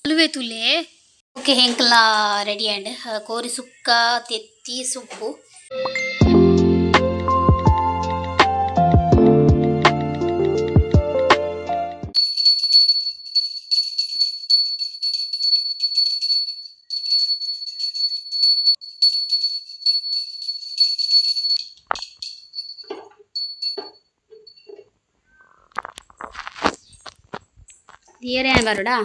ಉಲುವೆ ತುಲೆ okay ಹೆಂಕಲ ready and ಕೋರಿ ಸುಕ್ಕ ತೆತ್ತಿ ಸೊಪ್ಪು ಏನೇ ಬರೋಡಾ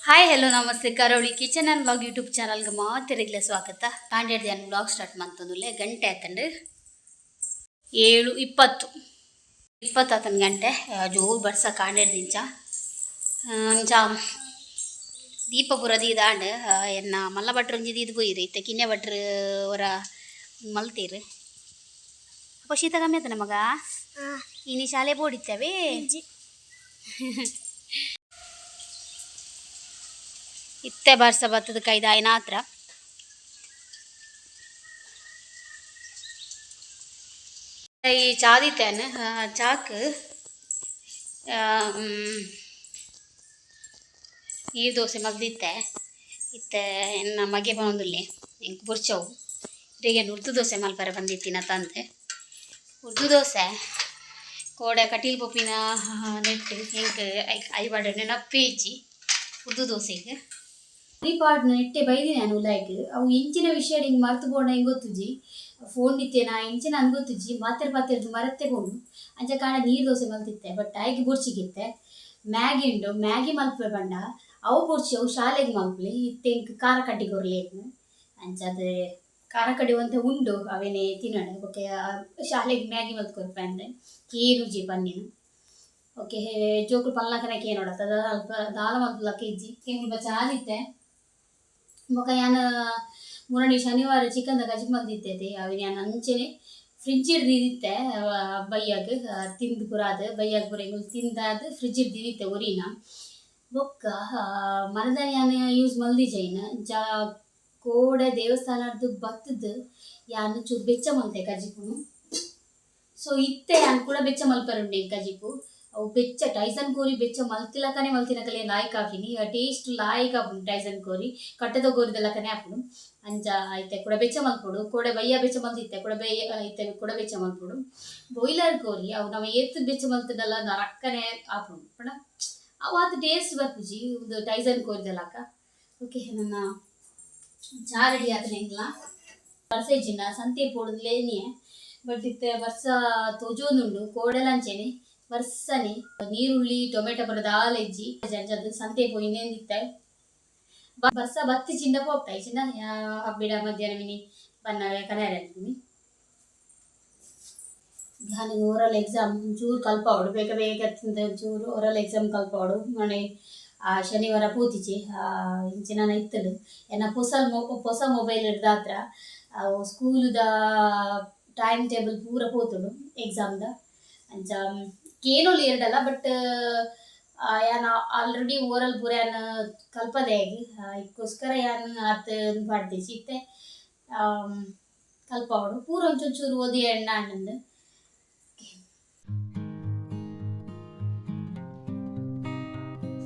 ಹಾಯ್ ಹಲೋ ನಮಸ್ತೆ ಕರಾವಳಿ ಕಿಚನ್ ಆ್ಯಂಡ್ ವ್ಲಾಗ್ ಯೂಟ್ಯೂಬ್ ಚಾನಲ್ಗೆ ಮಾತಿರಗ್ಲೆ ಸ್ವಾಗತ ಕಾಂಡಿಡ್ದು ನಾನು ವ್ಲಾಗ್ ಸ್ಟಾರ್ಟ್ ಮಾಡ್ತಂದುಲ್ಲೆ ಗಂಟೆ ಆಯ್ತಂಡು 7:20 ಆತನ ಗಂಟೆ ಜೋರು ಬರ್ಸ ಕಾಂಡಿಡ್ದು ಇಂಚ ದೀಪ ಬುರದಿ ದಾಂಡ್ ಎನ್ನ ಮಲ್ಲ ಭಟ್ರು ಒಂಜಿ ಇದು ಬೋಯ್ರಿ ಇತ್ತೆ ಕಿನ್ನೆ ಭಟ್ರು ಅವರ ಮಲ್ತೀರು ಅಪ್ಪ ಶೀತ ಕಮ್ಮಿ ಆಯ್ತಾನ ಮಗ ಇನ್ನು ಶಾಲೆ ಬೋಡಿತ್ತವೆ ಇತ್ತೆ ಬರ್ಸ ಬತ್ತದ ಕೈದ ಆಯ್ನ ಹತ್ರ ಈ ಚಾದಿತ್ತೇನು ಚಾಕ್ ನೀರು ದೋಸೆ ಮಗ್ದಿತ್ತೆ ಇತ್ತೆ ಎನ್ನ ಮಗೆ ಬಂದಿಲ್ಲಿ ಹೆಂಗೆ ಬುರ್ಚವು ಈಗ ಉರ್ದು ದೋಸೆ ಮಲ್ಪರ ಬಂದಿತ್ತಿನ ತಂದೆ ಉರ್ದು ದೋಸೆ ಕೋಡೆ ಕಟೀಲ್ ಪೊಪ್ಪಿನ ನೆಟ್ಟು ಹೆಂಗೆ ಐಬಾಡ ನೆನಪ್ಪೇಜಿ ಉರ್ದು ದೋಸೆಗೆ ಪಾಡ್ ನೆಟ್ಟೆ ಬೈದಿ ನಾನು ಉಲಾಯ್ಗೆ ಅವು ಇಂಚಿನ ವಿಷಯ ಹಿಂಗೆ ಮರ್ತು ಬೋಣ ಹೆಂಗೆ ಗೊತ್ತುಜಿ ಫೋನ್ ನಿತ್ತೇನಾ ಇಂಚಿನ ಹಂಗೆ ಗೊತ್ತುಜಿ ಮಾತೆರ್ದು ಮರತ್ತೆ ಬೋಣು ಅಂಚ ಕಾಣ ನೀರು ದೋಸೆ ಮಲ್ತಿತ್ತೆ ಬಟ್ ಆಯ್ಕೆ ಬುರ್ಚಿಗಿತ್ತೆ ಮ್ಯಾಗಿ ಉಂಡು ಮ್ಯಾಗಿ ಮಲ್ಪೆ ಬಂಡ ಅವು ಬುರ್ಚಿ ಅವು ಶಾಲೆಗೆ ಮಲ್ಪಲಿ ಇತ್ತೆ ಇಂಕ್ ಖಾರ ಕಡ್ಡಿ ಕೊರ್ಲೇನು ಅಂಚದು ಖಾರ ಕಡ್ಡಿ ಅಂತ ಉಂಡು ಅವೇನೇ ತಿನ್ನೋಣ ಓಕೆ ಶಾಲೆಗೆ ಮ್ಯಾಗಿ ಮಲ್ತು ಕೊರ್ಪೆ ಅಂದರೆ ಕೀರುಜಿ ಪನ್ನೀನು ಓಕೆ ಜೋಕುಲು ಪಲ್ಲಕನಕ್ಕೆ ಏನು ನೋಡತ್ತದ ಅಲ್ಪ ದಾಲ ಮಲ್ಪಲಕ್ಕೆ ಇಜ್ಜಿ ಕೆಂಪು ಚಾದಿತ್ತೆ ಮೊಕ ಯಾನು ಮೂರನೇ ಶನಿವಾರ ಚಿಕನ್ ಗಜಿ ಮಲ್ದಿತ್ತೈತೆ ಅವು ನಾನು ಅಂಚೆನೆ ಫ್ರಿಜ್ ಹಿಡ್ದಿತ್ತೆ ಬೈಯಾಗ ತಿಂದು ಪುರಾದು ಬೈಯಾಗ ಪುರ ಹಿಂಗೆ ತಿಂದಾದ ಫ್ರಿಜ್ ಹಿಡ್ದಿತ್ತೆ ಒರಿನ ಬೊಕ್ಕ ಮರದ ಯಾನು ಯೂಸ್ ಮಲ್ದಿಜೈನ ಕೋಡೆ ದೇವಸ್ಥಾನದ್ದು ಬತ್ತದು ಯಾನು ಚೂರು ಬೆಚ್ಚ ಮಲ್ತೆ ಕಜಿಪುನು ಸೊ ಇತ್ತೆ ಯಾನು ಕೂಡ ಬೆಚ್ಚ ಮಲ್ಪರುಂಡೆ ಕಜಿಪು ಅವು ಬೆಚ್ಚ ಟೈಸನ್ ಕೋರಿ ಬೆಚ್ಚ ಮಲ್ತಿಲಕನೆ ಮಲ್ತಿನಕಲೆ ಲಾಯ್ಕ್ ಹಾಕಿನಿ ಟೇಸ್ಟ್ ಲಾಯ್ಕ್ ಆಪುಂಡು ಟೈಸನ್ ಕೋರಿ ಕಟ್ಟೆದ ಕೋರಿದಲ್ಲಕನೆ ಹಾಪುಡು ಅಂಚ ಐತೆ ಕೂಡ ಬೆಚ್ಚ ಮಲ್ಪುಡು ಕೋಡೆ ಬಯ್ಯ ಬೆಚ್ಚ ಮಲ್ತಿತ್ತೆ ಕೂಡ ಐತೆ ಕೂಡ ಬೆಚ್ಚ ಮಲ್ಪುಡು ಬಾಯ್ಲರ್ ಕೋರಿ ಅವು ನಾವು ಎತ್ತು ಬೆಚ್ಚ ಮಲ್ತಿದ್ದಲ್ಲ ನರಕ್ಕನೆ ಹಾಪುಡು ಪಡ ಅವು ಅದು ಟೇಸ್ಟ್ ಬರ್ಪುಜಿ ಒಂದು ಟೈಸನ್ ಕೋರಿದಲ್ಲಕ ಓಕೆ ನನ್ನ ಚಾ ರೆಡಿ ಆದ್ರೆ ಹೆಂಗಿಲ್ಲ ಬರ್ಸೇಜಿನ ಸಂತೆ ಪೋಡುದ್ಲೇನೆ ಬಟ್ ಇತ್ತೆ ಬರ್ಸ ತೊಜೋನುಂಡು ಕೋಡೆಲಂಚೆನೆ ಬರ್ಸನೆ ನೀರುಳ್ಳಿ ಟೊಮೆಟೊ ಬರೋದು ಆಲೆಜ್ಜಿ ಅದು ಸಂತೆ ಪೋಯಿನೇಂದಿತ್ತೆ ಬರ್ಸ ಬತ್ತಿ ಚಿಂದ ಹೋಗ್ತಾ ಚಿನ್ನ ಹಬ್ಬಿಡ ಮಧ್ಯಾಹ್ನ ಮಿನಿ ಬನ್ನವೆ ಕನೆಯರ ಅಂತೀನಿ ನಾನು ಓರಲ್ ಎಕ್ಸಾಮ್ ಚೂರು ಕಲ್ಪವಡು ಬೇಗ ಬೇಗ ಚೂರು ಓರಲ್ ಎಕ್ಸಾಮ್ ಕಲ್ಪವಡು ಮನೆ ಶನಿವಾರ ಪೂತಿಚಿ ಇಂಚಿನ ಇತ್ತಲು ಏನ ಹೊಸ ಮೊಬೈಲ್ ಹಿಡ್ದ ಹತ್ರ ಸ್ಕೂಲ್ದ ಟೈಮ್ ಟೇಬಲ್ ಪೂರ ಪೋತುಡು ಎಕ್ಸಾಮ್ದ ಅಂಚ ಕೇನೋಲಿ ಎರಡಲ್ಲ ಬಟ್ ಯಾನು ಆಲ್ರೆಡಿ ಓರಲ್ ಪೂರ ಯಾನು ಕಲ್ಪದೆ ಆಗಿ ಇದಕ್ಕೋಸ್ಕರ ಯಾನು ಅರ್ಥ ಮಾಡ್ತೀವಿ ಸಿತ್ತೆ ಕಲ್ಪವಡು ಪೂರ ಒಂಚೂರು ಓದಿ ಎಣ್ಣ ಅಣ್ಣಂದು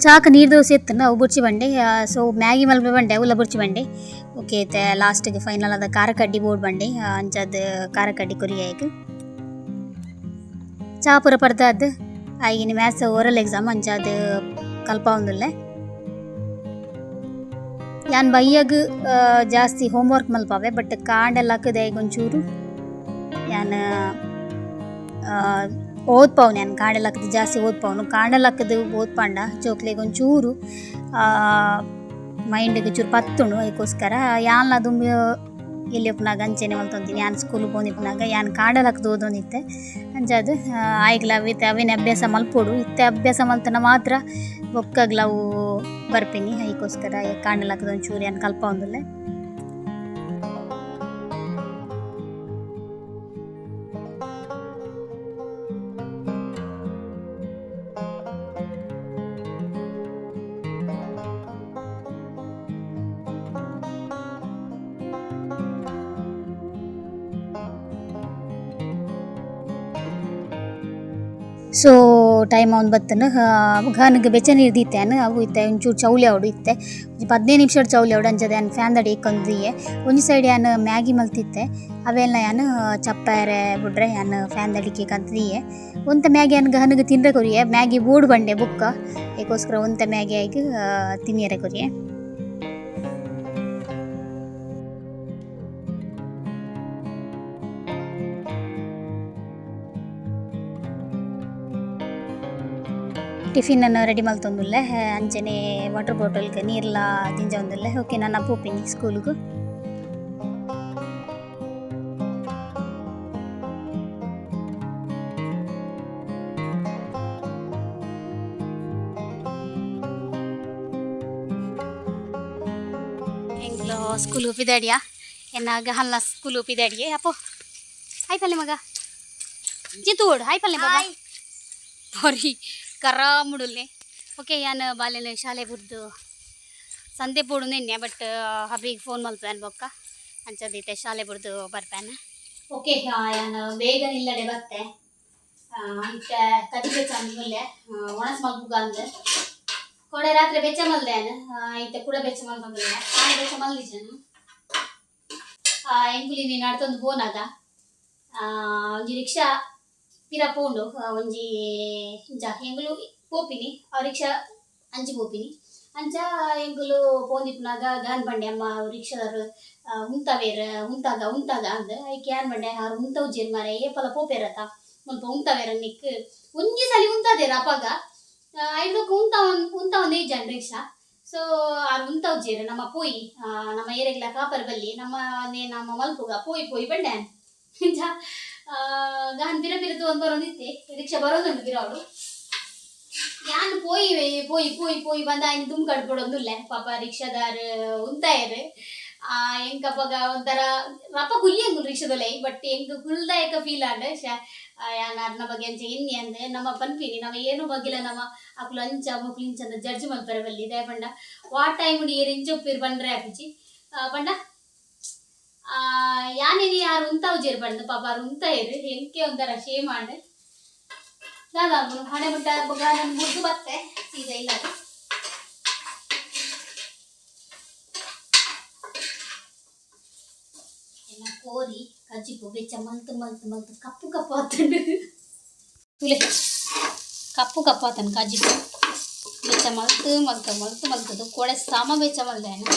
ಚಾಕ್ ನೀರು ದೋಸೆ ಇತ್ತು ಅವು ಬುರ್ಚಿ ಬಂಡೆ ಸೊ ಮ್ಯಾಗಿ ಮಲ್ಪೆ ಬಂಡೆ ಅವೆಲ್ಲ ಬುರ್ಚಿ ಬಂಡೆ ಓಕೆ ಐತೆ ಲಾಸ್ಟಿಗೆ ಫೈನಲ್ ಅದ ಖಾರ ಕಡ್ಡಿ ಬೋರ್ಡ್ ಬಂಡೆ ಅಂಚದು ಖಾರ ಕಡ್ಡಿ ಕೊರಿಯಾಯ್ತು ಚಾ ಪೂರ ಪಡ್ದದ್ದು ಆಗಿನ ಮ್ಯಾಥ್ಸ್ ಓರಲ್ ಎಕ್ಸಾಮ್ ಅಂಚದು ಕಲ್ಪ ಒಂದಿಲ್ಲ ಯಾನ್ ಬಯ್ಯಾಗ ಜಾಸ್ತಿ ಹೋಮ್ವರ್ಕ್ ಮಲ್ಪವೆ ಬಟ್ ಕಾಂಡೆಲ್ಲ ಹಾಕದೆ ಈಗ ಒಂಚೂರು ಯಾನು ಓದ್ಪವ್ನು ನಾನು ಕಾಂಡೆಲ್ಲ ಹಾಕಿದ್ದು ಜಾಸ್ತಿ ಓದ್ಪವನು ಕಾಂಡೆಲ್ಲ ಹಾಕಿದ್ದು ಓದ್ಪಂಡ ಚೋಕ್ಲೆಗೆ ಒಂಚೂರು ಮೈಂಡಿಗೆ ಚೂರು ಪತ್ತುಂಡು ಅದಕ್ಕೋಸ್ಕರ ಯಾನ್ಲ ದುಂಬಿ ಎಲ್ಲಿ ಒಪ್ಪನಾಗ ಅಂಚೆನೆ ಮಲ್ತೊಂತೀನಿ ಯಾನು ಸ್ಕೂಲಿಗೆ ಬಂದಿಪ್ಪನಾಗ ಯಾನು ಕಾಂಡೆಲ್ಲ ಹಾಕಿದ್ದು ಓದೊಂದಿತ್ತೆ ಅಂಚದು ಆಯ್ಗ್ಲ ಅವೇನೇ ಅಭ್ಯಾಸ ಮಲ್ಪೋಡು ಇತ್ತೆ ಅಭ್ಯಾಸ ಮಲ್ತನ ಮಾತ್ರ ಬೊಕ್ಕಾಗ್ಲವು ಬರ್ಪೀನಿ ಅದಕ್ಕೋಸ್ಕರ ಕಾಂಡೆಲ್ಲ ಹಾಕಿದ ಒಂಚೂರು ಯಾನು ಕಲ್ಪ ಒಂದಿಲ್ಲ ಸೊ ಟೈಮ್ ಅವ್ನು ಬತ್ತನು ಘಾನಿಗೆ ಬೆಚ್ಚ ನೀರು ದೀತೆನು ಅವು ಇತ್ತೆ ಒಂಚೂರು ಚೌಲಿ ಅವಡು ಇತ್ತೆ 15 ನಿಮಿಷ ಚೌಲಿ ಅವಡು ಅಂಜದೆ ನಾನು ಫ್ಯಾನ್ ದಡಿ ಇಕ್ಕೊಂದಿಯೆ ಒಂಜಿ ಸೈಡ್ ನಾನು ಮ್ಯಾಗಿ ಮಲ್ತಿತ್ತೆ ಅವೆಲ್ಲ ನಾನು ಚಪ್ಪಾರೆ ಬಿಡ್ರೆ ನಾನು ಫ್ಯಾನ್ ದಡಿಕೆ ಕಂತಿಯೆ ಒಂತ ಮ್ಯಾಗಿ ನಾನು ಘಾನಿಗೆ ತಿನ್ರೆ ಕೊರಿಯೆ ಮ್ಯಾಗಿ ಬೋರ್ಡ್ ಬಂಡೆ ಬುಕ್ಕ ಏಕೋಸ್ಕರ ಒಂತ ಮ್ಯಾಗಿ ಆಗಿ ತಿನ್ನಿಯರೆ ಕೊರಿಯೆ ಟಿಫಿನ್ ಅನ್ನು ರೆಡಿ ಮಲ್ತೊಂದುಲ್ಲೆ ಅಂಚನೆ ವಾಟರ್ ಬಾಟಲ್ಗೆ ನೀರ್ಲ ದಿಂಜ ಒಂದುಲ್ಲೆ ಓಕೆ ನಾನು ಪೋಪಿನಿ ಸ್ಕೂಲ್ಗೂ ಎಂಗ್ಲು ಸ್ಕೂಲ್ ಉಪ್ಪಿದಾಡಿಯಾ ಎನ್ನಾಗ ಹಲ್ಲ ಸ್ಕೂಲ್ ಉಪ್ಪಿದಾಡಿಯೇ ಅಪ್ಪೋ ಹಾಯ್ ಪಲ್ಲೆ ಮಗ ಜಿತೂಡ್ ಹಾಯ್ ಪಲ್ಲೆ ಬಾಬಾ ಹೊರಿ ಕರಾಮುಡುಲ್ಲೆ ಓಕೆ ಯಾನು ಬಾಲ್ಯನ ಶಾಲೆ ಬುಡ್ದು ಸಂತೆ ಪೋಡು ನೆನ್ನೆ ಬಟ್ ಹಬ್ಬಿಗೆ ಫೋನ್ ಮಲ್ಪೇನ್ ಬೊಕ್ಕ ಅಂಚದೈತೆ ಶಾಲೆ ಬುಡ್ದು ಬರ್ಪೇನೆ ಓಕೆ ಯಾನು ಬೇಗ ನಿಲ್ಲಡೆ ಬತ್ತೆ ಅಂತ ಕದಿ ಬೆಚ್ಚ ಅಂದ್ಮೇಲೆ ಒಣಸ್ ಮಲ್ಪುಗ ಅಂದ್ ಕೊಡೆ ರಾತ್ರಿ ಬೆಚ್ಚ ಮಲ್ದೇನು ಐತೆ ಕೂಡ ಬೆಚ್ಚ ಮಲ್ಪಂಗಿಲ್ಲ ನಾನು ಬೆಚ್ಚ ಮಲ್ದಿದ್ದೇನು ಎಂಕುಲಿ ನೀನು ನಡ್ತೊಂದು ಬೋನಾಗ ಒಂಜಿ ರಿಕ್ಷಾ ಪಿರ ಪೋಂಡು ಒಂಜಿ ಇಂಚ ಎಂಗುಲು ಪೋಪಿನಿ ಆ ರಿಕ್ಷಾ ಅಂಚಿ ಪೋಪಿನಿ ಅಂಚ ಎಂಗುಲು ಪೋಂದಿಪ್ಪನಾಗ ಗಾನ್ ಬಂಡೆ ಅಮ್ಮ ರಿಕ್ಷಾದವರು ಉಂತಾಗ ಅಂದ್ ಐಕೆ ಯಾನ್ ಬಂಡೆ ಹಾರು ಉಂತ ಉಜ್ಜೇರು ಮಾರೆ ಏಪಲ ಪೋಪೇರತ ಮುಲ್ಪ ಉಂತವೇರ ನಿಕ್ ಒಂಜಿ ಸಲಿ ಉಂತದೇರ ಅಪಾಗ ಐದಕ್ಕೆ ಉಂತ ಒಂದೇ ಜನ ರಿಕ್ಷಾ ಸೊ ಆರು ಉಂತ ಉಜ್ಜೇರು ನಮ್ಮ ಪೋಯಿ ನಮ್ಮ ಏರೆಗ್ಲ ಕಾಪರ್ ಬಲ್ಲಿ ನಮ್ಮ ಮಲ್ಪುಗ ಪೋಯಿ ಬಂಡೆ ಇಂಚ ಗಾನ್ ಬಿರ ಒಂದು ಬರೋದಿತ್ತೆ ರಿಕ್ಷಾ ಬರೋದುಂಟು ಬಿರೋಡು ಯಾನ್ ಪೋಯಿ ಬಂದ ಆಯ್ತು ದುಮ್ ಕಡ್ಕೊಡೊಂದುಲ್ಲೆ ಪಾಪ ರಿಕ್ಷಾದಾರ್ ಉಂತಾಯರು ಎಂಕಪ್ಪಗ ಒಂಥರ ರಪ್ಪ ಕುಲ್ಲಿ ಅಂಗುಲ್ ರಿಕ್ಷಾದೊಲೆ ಬಟ್ ಎಂಕ್ ಕುಲ್ದಾಯಕ ಫೀಲ್ ಆಂಡ್ ಯಾನ್ ಅರ್ನ ಬಗ್ಗೆ ಅಂಚ ಎನ್ನಿ ಅಂದೆ ನಮ್ಮ ಪನ್ಪಿನಿ ನಮ್ಮ ಏನು ಬಗ್ಗಿಲ್ಲ ನಮ್ಮ ಅಕ್ಲು ಅಂಚ ಮಕ್ಳು ಇಂಚ ಅಂತ ಜಡ್ಜ್ ಮಲ್ಪರೆ ಬಲ್ಲಿ ದೇ ಪಂಡ ವಾಟ್ ಟೈಮ್ ಏರು ಇಂಚ ಉಪ್ಪಿರು ಬಂಡ್ರೆ ಆಪಿಚಿ ಪಂಡ ಯಾನೇನಿ ಯಾರು ಉಂತಾವು ಜೇರು ಬಂದು ಪಾಪ ಅವ್ರು ಉಂತಾಯಿರು ಎಂಕೆ ಒಂಥರ ಶೇಮ್ ಆಂಡ್ ನಾನು ಹಣೆ ಬಿಟ್ಟ ನಾನು ಮುದ್ದು ಬತ್ತೆ ಸೀದಾ ಇಲ್ಲ ಎಲ್ಲ ಕೋರಿ ಕಜ್ಜಿಪು ಬೆಚ್ಚ ಮಲ್ತು ಕಪ್ಪು ಆತಂಡು ತುಲೆ ಕಪ್ಪು ಆತನು ಕಜ್ಜಿಪು ಬೆಚ್ಚ ಮಲ್ತದು ಕೊಡೆ ಸಾಮ ಬೆಚ್ಚ ಮಲ್ದೇನು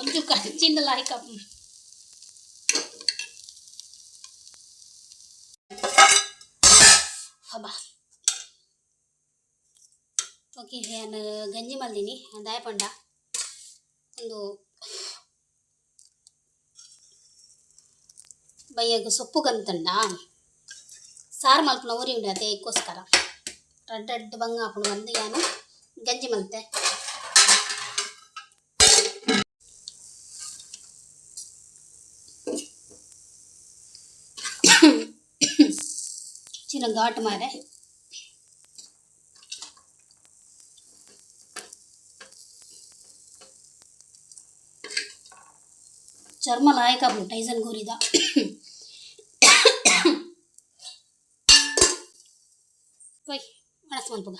ಒಂದು ಕಂಚಿಂದಲ್ಲ ಕಪ್ಪು ಹಬ್ಬ ಓಕೆ ನಾನು ಗಂಜಿ ಮಲ್ದಿನಿ ದಾಯ ಪಂಡ ಒಂದು ಬಯ್ಯಾಗ ಸೊಪ್ಪು ಕಂತಂಡ ಸಾರು ಮಲ್ಪನ ಊರಿ ಉಂಡೆ ಅದಕ್ಕೋಸ್ಕರ ರಡ್ಡ ಬಂಗ ಹಾಕೊಂಡು ಬಂದು ನಾನು ಗಂಜಿ ಮಲ್ತೆ ಚಿನ್ನ ಘಾಟ್ ಮಾರೆ ಚರ್ಮ ಲಾಯಕ ಟೈಸನ್ ಗೋರಿದ ಹೋಯ್ ಮನಸ್ಸು ಮಲ್ಪುಗ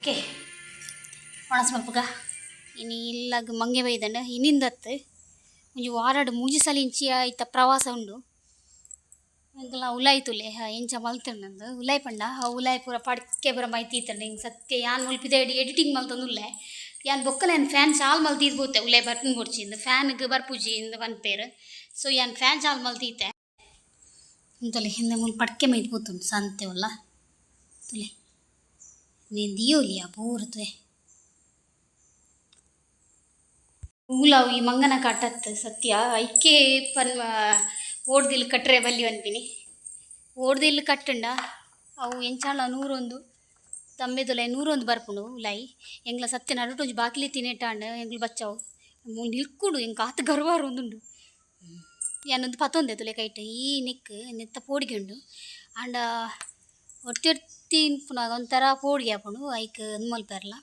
ಓಕೆ ಒಣಸ್ ಮಲ್ಪುಗ ಇನ್ನು ಇಲ್ಲಾಗ ಮಂಗೆ ಬೈದಂಡ ಇನ್ನಿಂದತ್ತು ಒಂಜಿ ವಾರಡು ಮೂಜಿ ಸಲ ಇಂಚಿ ಐತ ಪ್ರವಾಸ ಉಂಡು ಎಂಕಲ್ಲ ಉಲಾಯಿ ತುಲೆ ಎಂಚ ಮಲ್ತಂಡು ಉಲಾಯಿ ಪಂಡ ಆ ಉಲಾಯಿ ಪೂರ ಪಡ್ಕೆ ಪೂರ ಮೈತೀತಂಡು ಹಿಂಗೆ ಸತ್ಯ ಯಾನ್ ಮಲ್ಪಿದೆ ಎಡಿಟಿಂಗ್ ಮಲ್ತಂದು ಉಲ್ಲೆ ಯಾನ್ ಬೊಕ್ಕಲ ಯಾನ್ ಫ್ಯಾನ್ ಚಾಲ್ ಮಲ್ತಿದ್ ಬೋತೆ ಉಲಾಯಿ ಬರ್ಪುನ್ ಕೊಡ್ಚಿಂದು ಫ್ಯಾನ್ಗೆ ಬರ್ಪುಜಿ ಇಂದು ಪನ್ಪೇರು ಸೊ ಯಾನ್ ಫ್ಯಾನ್ ಚಾಲ್ ಮಲ್ತೀತೆ ಇಂತಲೆ ಹಿಂದೆ ಮುಲ್ ಪಡ್ಕೆ ಮೈತ್ ಬೋತುಂಡು ಸಂತೆ ಒಲ್ಲ ತುಲೆ ನೀನು ದಿಯೋಲಿಯಾ ಪೂರತ್ವೆ ಊಲಾವು ಈ ಮಂಗನ ಕಾಟತ್ತು ಸತ್ಯ ಐಕೆ ಪನ್ ಓಡ್ದಿಲ್ ಕಟ್ರೆ ಬಲ್ಲಿ ಅನ್ಪಿನಿ ಓಡ್ದಿಲ್ ಕಟ್ಟಂಡ ಅವು ಎಂಚಾಳ 101 ತಮ್ಮೆದುಲ 101 ಬರ್ಪುಂಡು ಉಲೈ ಎಂಗ್ಲ ಸತ್ಯ ನಡುಟೊಂಜಿ ಬಾಕಿಲಿ ತಿನೇಟಾಂಡ್ ಎಂಗ್ಲು ಬಚ್ಚಾವು ನಿಲ್ಕುಡು ಎಂಕ್ ಆತ ಗರ್ವಾರು ಒಂದುಂಡು ಯಾನೊಂದು ಪತ್ತೊಂದೆ ತುಲೆ ಕೈಟ್ ಈ ನಿಕ್ ನೆತ್ತ ಪೋಡಿಗೆ ಉಂಡು ಆಂಡ ಒಟ್ಟಿರ್ತಿ ಪುನಃ ಒಂಥರ ಪೋಡಿಗೆ ಆಪುಂಡು ಐಕ್ ಮಲ್ಪೆರ್ಲ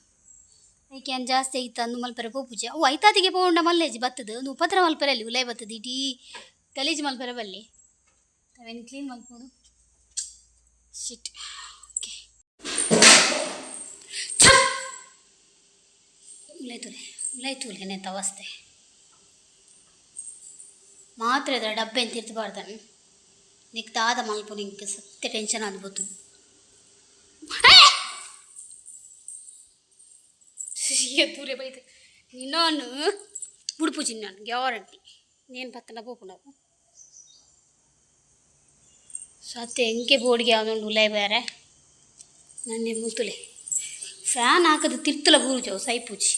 ಐಕೆ ಏನು ಜಾಸ್ತಿ ಐತ ಅಂದು ಮಲ್ಪೆರೆ ಪೋಪುಜಿ ಅವು ಐತಾತಿಗೆ ಪೋಂಡ ಮಲ್ಲೇಜಿ ಬತ್ತದು ಒಂದು ಉಪದ್ರ ಮಲ್ಪೆರಲ್ಲಿ ಉಲೈ ಬತ್ತದು ಇಡೀ ಗಲೀಜು ಮಲ್ಪೆರೆ ಬಲ್ಲಿ ಅವೇನು ಕ್ಲೀನ್ ಮಲ್ಪೋಡು ಶಿಟ್ ಓಕೆ ಉಲಾಯ್ತುಲೆ ನೆತ್ತ ಅವಸ್ಥೆ ಮಾತ್ರ ಇದ್ರೆ ಡಬ್ಬೆ ಅಂತ ಇರ್ತಿಬಾರ್ದನು ನಿಕ್ ದಾದ ಮಲ್ಪ ನಿಂಗೆ ಸತ್ಯ ಟೆನ್ಷನ್ ಅನ್ಬೋದು ದೂರ ಬೈದು ಇನ್ನೊಂದು ಬುಡ್ಪುಜಿ ನಾನು ಗ್ಯಾರಂಟಿ ನೇನು ಪತ್ತನ ಪೋಪು ನಾವು ಸತ್ಯ ಎಂಕೆ ಬೋಡಿಗೆ ಅವನೊಂದು ಉಲೈ ಬೇರೆ ನನ್ನೇ ಮುತ್ತುಲೆ ಫ್ಯಾನ್ ಹಾಕದು ತಿರ್ತಲ ಬೂರುಜವು ಸೈಪೂಜಿ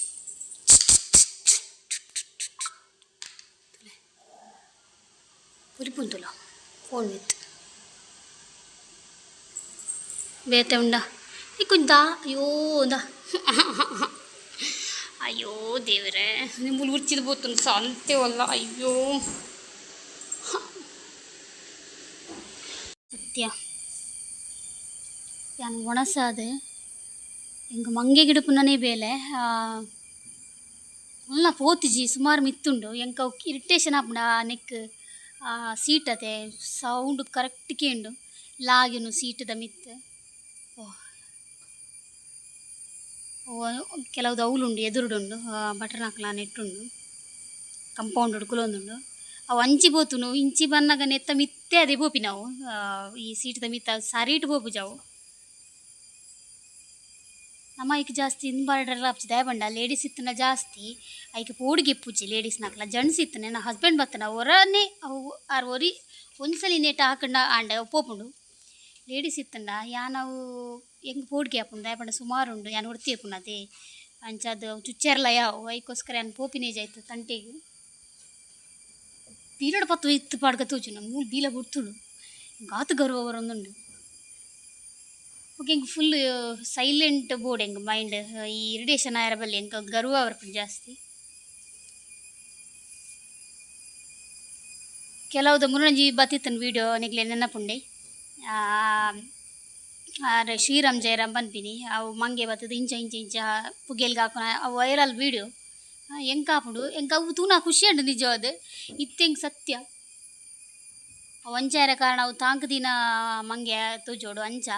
ಪುರಿಪುಂತುಲ ಫೋನ್ ವಿತ್ ಬೇತೆ ಉಂಡ ಇಕ್ಕುಂದಾ ಅಯ್ಯೋ ದೇವರೇ ನಿಮ್ಮಲ್ಲಿ ಉರ್ಚಿದು ಬೋತು ಸಂತೆವಲ್ಲ ಅಯ್ಯೋ ಸತ್ಯ ಯಾನು ಒಣಸಾದ ಎಂಗ ಮಂಗೆ ಗಿಡಪುನನೇ ಬೇಲೆ ಎಲ್ಲ ಪೋತಿಜಿ ಸುಮಾರು ಮಿತ್ತುಂಡು ಎಂಕ ಇರಿಟೇಷನ್ ಆಪುಂಡು ಆ ನೆಕ್ ಸೀಟ್ ಅದೇ ಸೌಂಡ್ ಕರೆಕ್ಟ್ ಕೇಂಡು ಲಾಗಿನು ಸೀಟದ ಮಿತ್ತು ಕೆಲವುದು ಅವಳುಂಡು ಎದುರುಡುಂಡು ಬಟರ್ ಹಾಕ್ಲ ನೆಟ್ಟುಂಡು ಕಂಪೌಂಡ್ ಹುಡ್ಕುಲೊಂದುಂಡು ಅವು ಅಂಚಿ ಬೋತುನು ಇಂಚಿ ಬನ್ನಾಗ ನೆತ್ತ ಮಿತ್ತೆ ಅದೇ ಬೋಪಿ ನಾವು ಈ ಸೀಟದ ಮಿತ್ತ ಸರಿಟ್ ಬೋಪುಜಾವು ನಮ್ಮ ಐಕ್ ಜಾಸ್ತಿ ಇನ್ಬಾರ್ಡ್ರೆಲ್ಲ ಹಚ್ಚಿದೆ ಬಂಡ ಲೇಡೀಸ್ ಇತ್ತನ ಜಾಸ್ತಿ ಐಕೆ ಪೋಡಿಗೆ ಪೂಜಿ ಲೇಡೀಸ್ ನಾಕ್ಲ ಜೆಂಟ್ಸ್ ಇತ್ತನೆ ನಾ ಹಸ್ಬೆಂಡ್ ಬತ್ತನ ಹೊರನೇ ಅವು ಆರು ಒರಿ ಒಂದ್ಸಲಿ ನೇಟ ಹಾಕೊಂಡ ಆಂಡ ಪೋಪುಂಡು ಲೇಡೀಸ್ ಇತ್ತಂಡ ಯಾನವು ಹೆಂಗೆ ಪೋಡಿಗೆ ಹಾಪುಂಡು ದಯಪಂಡ ಸುಮಾರು ಉಂಡು ಯಾನು ಹೊಡ್ತಿ ಹಾಪುಂಡು ಅದೇ ಅಂಚದು ಚುಚ್ಚೆರ್ಲ ಯಾವು ಐಕೋಸ್ಕರ ಯಾನು ಪೋಪಿನೇಜ್ ಆಯ್ತು ತಂಟೆಗೆ ಬೀಲೋಡು ಪತ್ತು ಇತ್ತು ಪಾಡ್ಕ ತೋಚು ನಮ್ಮ ಮೂಲ ಬೀಲ ಬಿಡ್ತುಡು ಗಾತು ಗರ್ವ ಬರೊಂದುಂಡು ಓಕೆ ಹೆಂಗೆ ಫುಲ್ ಸೈಲೆಂಟ್ ಬೋರ್ಡ್ ಹೆಂಗೆ ಮೈಂಡ್ ಈ ಇರಿಟೇಷನ್ ಆಯರ ಬಲ್ಲಿ ಹೆಂಗೆ ಗರ್ವ ಬರ್ಪುಂಡು ಜಾಸ್ತಿ ಕೆಲವುದು ಮುರಣಜಿ ಬತ್ತಿತ್ತನ ವೀಡಿಯೋ ನಿಗ್ಲೆ ನೆನಪುಂಡೆ ಶ್ರೀರಾಮ್ ಜಯರಾಮ್ ಬನ್ಪಿನಿ ಅವು ಮಂಗೆ ಬತ್ತದ ಇಂಚ ಇಂಚ ಇಂಚ ಪುಗೆಲ್ಗೆ ಹಾಕೋಣ ಅವು ವೈರಲ್ ವೀಡಿಯೋ ಹೆಂಗೆ ಹಾಪುಂಡು ಹೆಂಗೆ ಅವು ತೂನ ಖುಷಿ ಉಂಡು ನಿಜ ಅದು ಇತ್ತೆಂಗೆ ಸತ್ಯ ಅವು ಅಂಚಾರ ಕಾರಣ ಅವು ತಾಂಕ ದಿನ ಮಂಗೆ ತೋಜೋಡು ಅಂಚ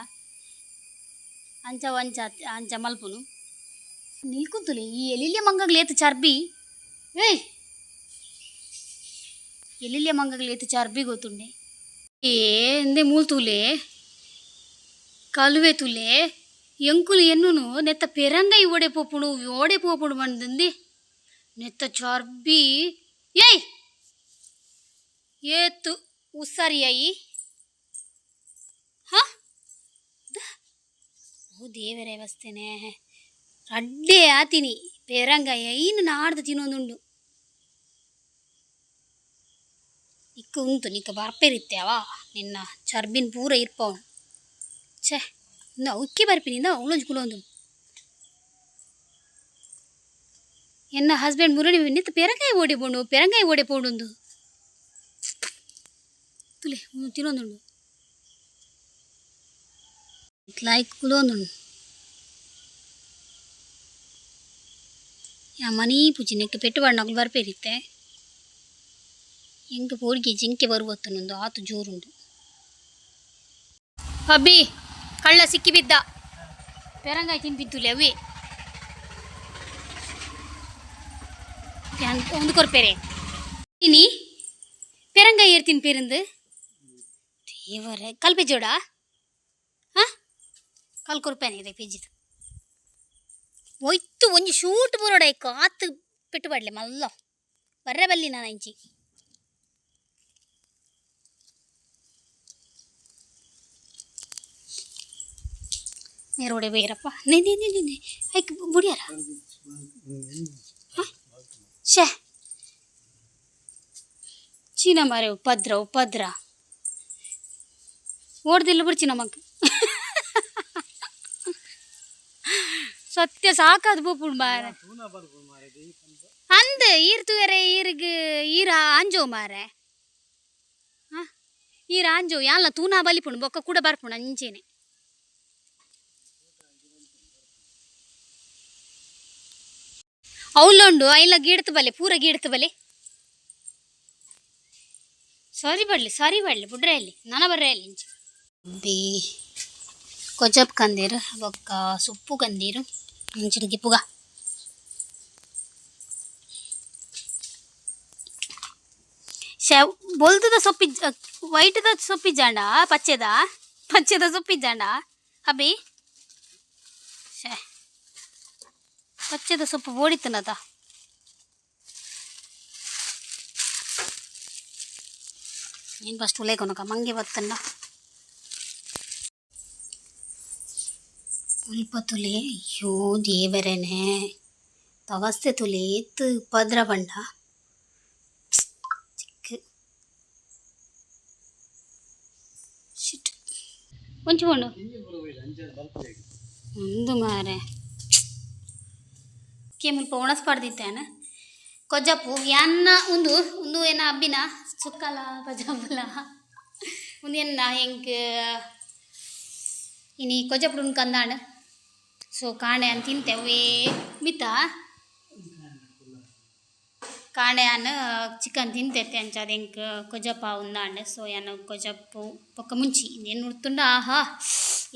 ಅಂಚ ಅಂಚ ಮಲ್ಪುನು ನಿಲ್ಕುಂತುಲೆ ಈ ಎಲಿಲ್ಯ ಮಂಗಗ್ಲೇತು ಚರ್ಬಿ ಏಯ್ ಎಲಿಲ್ಯ ಮಂಗಗ್ಲೇತು ಚರ್ಬಿ ಗೊತ್ತುಂಡೆ ಎಂದೆ ಮೂಲ್ತುಲೆ ಕಲುವೆ ತುಲೆ ಎಂಕುಲು ಎನ್ನುನು ನೆತ್ತ ಪೆರಂಗೈ ಓಡೆ ಪೋಪುಡು ಮಂದಂದಿ ನೆತ್ತ ಚರ್ಬಿ ಏಯ್ ಏತು ಉಸ್ಸರಿಯಾಯಿ ಹಾ ಓ ದೇವರೇ ವಸ್ತೇನೆ ಅಡ್ಡೆ ಆತೀನಿ ಪೆರಂಗಾಯ ಇನ್ನು ನಾಡ್ದು ತಿನ್ನೊಂದುಂಡು ಇಕ್ಕ ಉಂಟು ನಿಕ್ಕ ಬರ್ಪೇರಿತ್ಯಾವ ನಿನ್ನ ಚರ್ಬಿನ ಪೂರ ಇರ್ಪವನು ಛೇ ಇನ್ನು ಉಕ್ಕಿ ಬರ್ಪಿನಿಂದ ಅವಳೊಂದು ಕುಲೊಂದು ಎನ್ನ ಹಸ್ಬೆಂಡ್ ಮುರಣಿ ನಿತ್ತ ಪೆರಂಗಾಯಿ ಓಡೆ ಪೋಡುಂದು ತುಲೆ ತಿನ್ನೊಂದುಂಡು ಲೈಕ್ ಕುಲೊಂದುಂಡು ಯಾ ಮನಿ ಪೂಜಿ ನೆಕ್ಕ ಪೆಟ್ಟು ಬಣ್ಣಗಳು ಬರ್ಪೇರಿತ್ತೆ ಹೆಂಗೆ ಪೋಡಿಗೆ ಜಿಂಕೆ ಬರುವತ್ತನೊಂದು ಆತು ಜೋರುಂಡು ಅಬ್ಬಿ ಕಳ್ಳ ಸಿಕ್ಕಿ ಬಿದ್ದ ಪೆರಂಗಾಯಿ ತಿನ್ಪಿತ್ತುಲೆ ಅವೇ ಒಂದು ಕೊರ್ಪೇರೆ ಇನಿ ಪೆರಂಗಾಯಿ ಏರ್ತೀನಿ ಪೇರಂದು ದೇವರೇ ಕಲ್ಪೆ ಜೋಡ ಹಾಂ ಕಲ್ಕೊರ್ಪೇನೆ ಇದೆ ಪೇಜಿದು ಒಯ್ತು ಒಂಜಿ ಶೂಟ್ ಬರೋಡ ಇಕ್ಕು ಆತು ಪೆಟ್ಟು ಬಡ್ಲೆ ಮಲ್ಲ ಬರ್ರೆ ಬಲ್ಲಿ ನಾನು ಅಂಚಿ ನೇರೋಡೆ ಬೇರಪ್ಪ ನೇ ಐಕ್ ಬುಡಿಯಾರ ಶೇ ಚೀನ ಮಾರೆ ಉಪದ್ರ ಓಡ್ದಿಲ್ಲ ಬಿಡ್ಚಿ ನಮಗ್ ಸತ್ಯ ಸಾಕಾದ ಬೂಪುಡು ಮಾರೆ ಅಂದ್ ಈರ್ತು ಬೇರೆ ಈರ ಆಂಜೋ ಮಾರೆ ಈರ ಆಂಜೋ ಯಾಲ ತೂನಾ ಬಲಿಪುಣು ಬೊಕ್ಕ ಕೂಡ ಬರ್ಪುಣು ಅಂಚೆನೆ ಅವಲುಂಡು ಐಲ ಗಿಡತ್ ಬಲೆ ಪೂರ ಗಿಡತ್ ಬಲೆ ಸಾರಿ ಬಡ್ಲಿ ಬುಡ್ರೆ ಅಲ್ಲಿ ನನ ಬರ್ರೆ ಅಲ್ಲಿ ಇಂಚೆ ಬಿ ಕೊಜಪ್ ಕಂದೀರು ಬೊಕ್ಕ ಸೊಪ್ಪು ಕಂದೀರು ಇಂಚಿಡಿಗೆ ಪುಗ ಬೊಲ್ತದ ಸೊಪ್ಪಿ ವೈಟ್ದ ಸೊಪ್ಪಿಜ್ಜಾಂಡ ಪಚ್ಚೆದ ಸೊಪ್ಪಿಜ್ಜಾಂಡ ಅಬ್ಬಿ ಪಚ್ಚೆದ ಸೊಪ್ಪು ಓಡಿತನದ ನೀನು ಫಸ್ಟ್ ಉಲೇಕೊನಕ ಮಂಗೆ ಬತ್ತಂಡ ಉಲ್ಪ ತುಲೆ ಅಯ್ಯೋ ದೇವರೇನೆ ತವಸ್ತೆ ತುಲೆ ಎತ್ತು ಪದ್ರ ಬಂಡ ಚಿಕ್ಕ ಶಿಟ್ ಒಂಚುಕೊಂಡು ಒಂದು ಮಾರೆ ಮುಲ್ಪ ಒಣಸ್ಪಾಡ್ದಿತ್ತೇನ ಕೊಜ್ಜಪ್ಪು ಯಾನ್ನ ಒಂದು ಏನ ಅಬ್ಬಿನ ಸುಕ್ಕಲ ಕೊಜ್ಜಪ್ಪಲ ಒಂದು ಎನ್ನ ಹೆಂಗ್ ಇನಿ ಕೊಜ್ಜಪ್ಪು ಕಂದಾಣ ಸೊ ಕಾಣೆ ಅಂತ ತಿಂತೇವೆ ಮಿತ್ತ ಕಾಣೆ ಅನ್ನ ಚಿಕನ್ ತಿಂತೈತೆ ಅಂಚ ಅದು ಹೆಂಗೆ ಕೊಜ್ಜಪ್ಪ ಉಂದಾಂಡ ಸೊ ಯಾನ ಕೊಜ್ಜಪ್ಪು ಪಕ್ಕ ಮುಂಚಿ ಇನ್ನೇನು ಉಡ್ತುಂಡ ಆಹಾ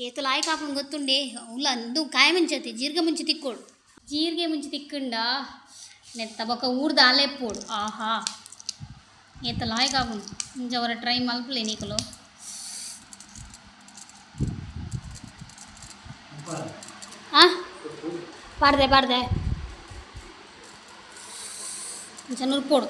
ಏತು ಲಾಯ್ ಕಾಪನ್ ಗೊತ್ತುಂಡೆ ಉಲ್ಲ ಅಂದು ಕಾಯಿ ಮುಂಚತಿ ಜೀರಿಗೆ ಮುಂಚೆ ತಿಕ್ಕೋಳು ಜೀರಿಗೆ ಮುಂಚೆ ತಿಕ್ಕಂಡ ನೆತ್ತ ಬೊಕ್ಕ ಊರ್ದ ಆಲೆಪ್ಪೋಡು ಆಹಾ ಏತ ಲಾಯ್ ಕಾಪುಂಡು ಮುಂಚೆ ಅವರ ಟ್ರೈ ಮಲ್ಪಲೆ ನೀಕಲು ಪಾಡ್ದೆ కొంచెం నురుపోడు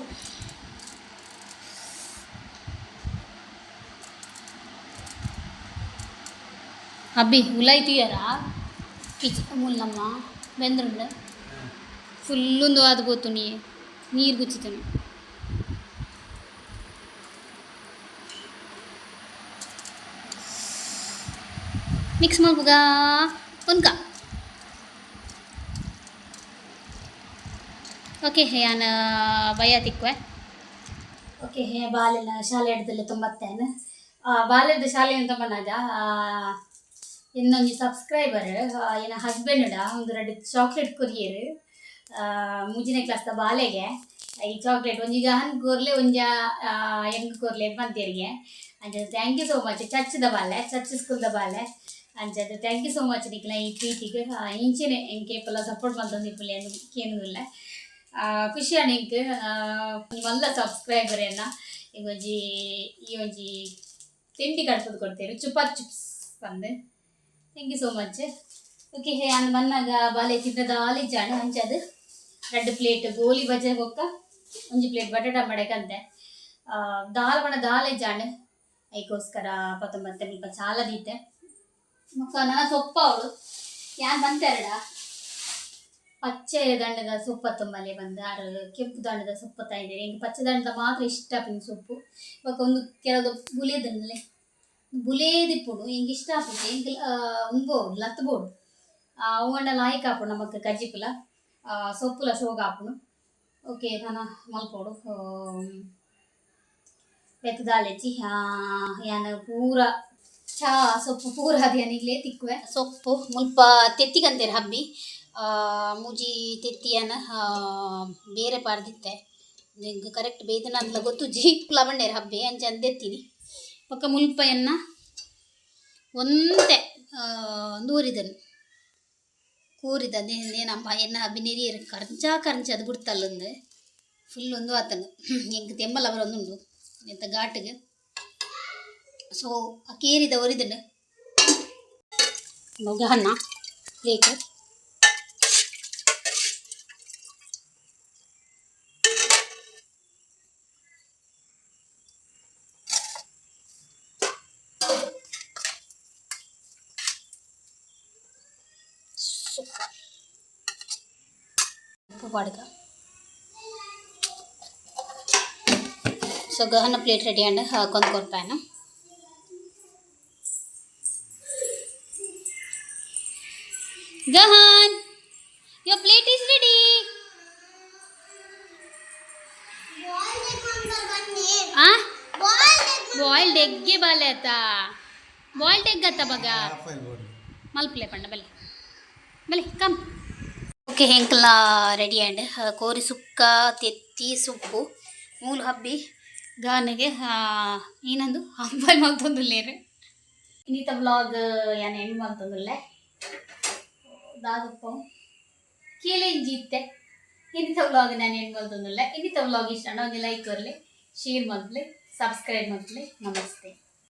అబ్బి ఉలై తీయరా కిచ్ ముల్లమ్మ బెంద్రుండ ఫుల్ ఉందో అది పోతుంది నీరు గుచ్చుతుంది మిక్స్ మల్పుగా ಉನ್ಕ ಓಕೆ ಯಾನ ಭಯ ತಿಕ್ವೆ ಓಕೆ ಬಾಲೆಲ್ಲ ಶಾಲೆ ಹಿಡ್ದಲ್ಲ ತೊಂಬತ್ತೇನು ಬಾಲ್ಯದ ಶಾಲೆಯನ್ನು ತೊಂಬನಾದ ಇನ್ನೊಂದು ಸಬ್ಸ್ಕ್ರೈಬರ್ ಏನ ಹಸ್ಬೆಂಡ್ ಒಂದು 2 ಚಾಕ್ಲೇಟ್ ಕೊರಿಯರ್ ಮೂಜನೇ ಕ್ಲಾಸ್ದ ಬಾಲೆಗೆ ಈ ಚಾಕ್ಲೇಟ್ ಒಂಜೀಗ ಹನ್ ಕೋರ್ಲೆ ಒಂಜ ಹೆಂಗ್ ಕೋರ್ಲೆ ಬಂತೇರಿಗೆ ಅಂಚೆ thank you so much church ಸ್ಕೂಲ್ದ ಬಾಲೆ ಅಂಚದು ಥ್ಯಾಂಕ್ ಯು ಸೋ ಮಚ್ ನಿಕ್ಲ ಈ ಟ್ರೀಟಿಗೆ ಇಂಚಿನೇ ಎಂಕೇಪೆಲ್ಲ ಸಪೋರ್ಟ್ ಮಾಡ್ತಂದಿಪ್ಪಲೆ ಕೇನುದಿಲ್ಲ ಖುಷಿ ಅನಿಕ್ ಮಲ್ಲ ಸಬ್ಸ್ಕ್ರೈಬರ್ ಏನ ಈ ಒಂಜಿ ತಿಂಡಿ ಕಟ್ಸೋದು ಕೊಡ್ತೇವೆ ಚುಪಾ ಚಿಪ್ಸ್ ಬಂದು thank you so much okay ಅಂದ್ ಮನ್ನಾಗ ಬಾಲೆ ತಿನ್ನದ ಆಲಿಜ್ಜಾಣ ಅಂಚದು 2 ಪ್ಲೇಟ್ ಗೋಲಿ ಬಜೆ ಬೊಕ್ಕ 1 ಪ್ಲೇಟ್ ಬಟಾಟ ಮಡಕಂತೆ ದಾಲ್ ಬಣ ದಾಲ್ ಇಜ್ಜಾಣ ಅದಕ್ಕೋಸ್ಕರ ಮತ್ತೆ ಸ್ವಲ್ಪ ಚಾಲ ದೀತೆ ಮುಖ ನನ್ನ ಸೊಪ್ಪ ಅವಳು ಯಾನ್ ಬಂತೆರಡ ಪಚ್ಚೆ ದಂಡದ ಸೊಪ್ಪ ತುಂಬಲೆ ಬಂದು ಆರು ಕೆಂಪು ದಂಡದ ಸೊಪ್ಪು ತಾಯಿದ್ದೀರಿ ಹಿಂಗೆ ಪಚ್ಚೆ ದಂಡದ ಮಾತ್ರ ಇಷ್ಟ ಪಿನ್ ಸೊಪ್ಪು ಇವಾಗ ಒಂದು ಕೆಲವು ಬುಲೇದಂಡಲೆ ಬುಲೇದಿಪ್ಪುಡು ಹಿಂಗೆ ಇಷ್ಟ ಆಗ್ತದೆ ಹಿಂಗೆ ಉಂಬೋಡು ಲತ್ಬೋಡು ಅವಂಡ ಲಾಯ್ಕ್ ಹಾಪುಡು ನಮಕ್ ಕಜ್ಜಿಪುಲ ಸೊಪ್ಪುಲ ಶೋಗ ಹಾಪುಡು ಓಕೆ ನಾನು ಮಲ್ಪೋಡು ಬೆತ್ತದಾಲೆಚ್ಚಿ ಯಾನ ಪೂರ ಚಾ ಸೊಪ್ಪು ಪೂರ ಅದೇನಿಗ್ಲೇ ತಿಕ್ಕುವೆ ಸೊಪ್ಪು ಮುಲ್ಪ ತೆತ್ತಿಗಂತೇರಿ ಹಬ್ಬಿ ಮೂಜಿ ತೆತ್ತಿಯನ ಬೇರೆ ಪಾರ್ದಿತ್ತೆ ನಿಂಗೆ ಕರೆಕ್ಟ್ ಬೇಯ್ದನ ಅಂತ ಗೊತ್ತುಜ್ಜಿ ಲವಂಡೇರಿ ಹಬ್ಬಿ ಅಂಚೆ ಅಂದೆತ್ತೀನಿ ಪಕ್ಕ ಮುಲ್ಪ ಎನ್ನ ಒಂದೇ ನೂರಿದನು ಕೂರಿದನೇನಮ್ಮ ಎನ್ನ ಹಬ್ಬಿ ನೀರು ಕರ್ಂಚ ಅದು ಬಿಡ್ತಲ್ಲೊಂದು ಫುಲ್ ಒಂದು ಆತನು ಹೆಂಗೆ ತೆಮ್ಮಲ ಬರೋದುಂಡು ಎಂತ ಘಾಟಿಗೆ ಸೊ ಆ ಕೇರಿದ ಒರಿದನು ಮೊಗ ಅನ್ನ ಪ್ಲೇಟ್ ಉಪ್ಪು ಪಾಡ್ಕ ಸೊ ಗಹನ ಪ್ಲೇಟ್ ರೆಡಿ ಅಂಡ್ ಹಾಕೊಂಡು ಕೊಡ್ಪಾಯನ ಗಹಾನ್ your plate is ready. ಆ ಬಾಯ್ಲ್ಡ್ ಎಗ್ಗೆ ಬಾಲೆ ಆತ ಬಾಯ್ಲ್ಡ್ ಎಗ್ ಆತ ಬಗ ಮಲ್ಪ್ಲೆ ಪಂಡ ಬಲೆ ಬಲೆ ಕಮ್ ಓಕೆ ಹೆಂಕಲ ರೆಡಿ ಆ್ಯಂಡ್ ಕೋರಿ ಸುಕ್ಕ ತೆತ್ತಿ ಸೊಪ್ಪು ಮೂಲು ಹಬ್ಬಿ ಗಾನೆಗೆ ಏನಂದು ಹಂಬಲ್ ಮಲ್ತೊಂದುಲ್ಲೇರು ಇನ್ನಿತ ವ್ಲಾಗ್ ಯಾನು ಎಂಡ್ ಮಲ್ತೊಂದುಲ್ಲೆ ದಾದಪ್ಪ ಕೀಲೆಂಜಿತ್ತೆ ಇನ್ನಿತ ವ್ಲಾಗ್ ನಾನು ಎಂಡ್ ಮಲ್ತೊಂದುಲ್ಲೆ ಇನ್ನಿತ ವ್ಲಾಗ್ ಇಷ್ಟ ಒಂದು ಲೈಕ್ ಕೊರಲಿ ಶೇರ್ ಮಲ್ಪಲೆ ಸಬ್ಸ್ಕ್ರೈಬ್ ಮಲ್ಪಲೆ ನಮಸ್ತೆ.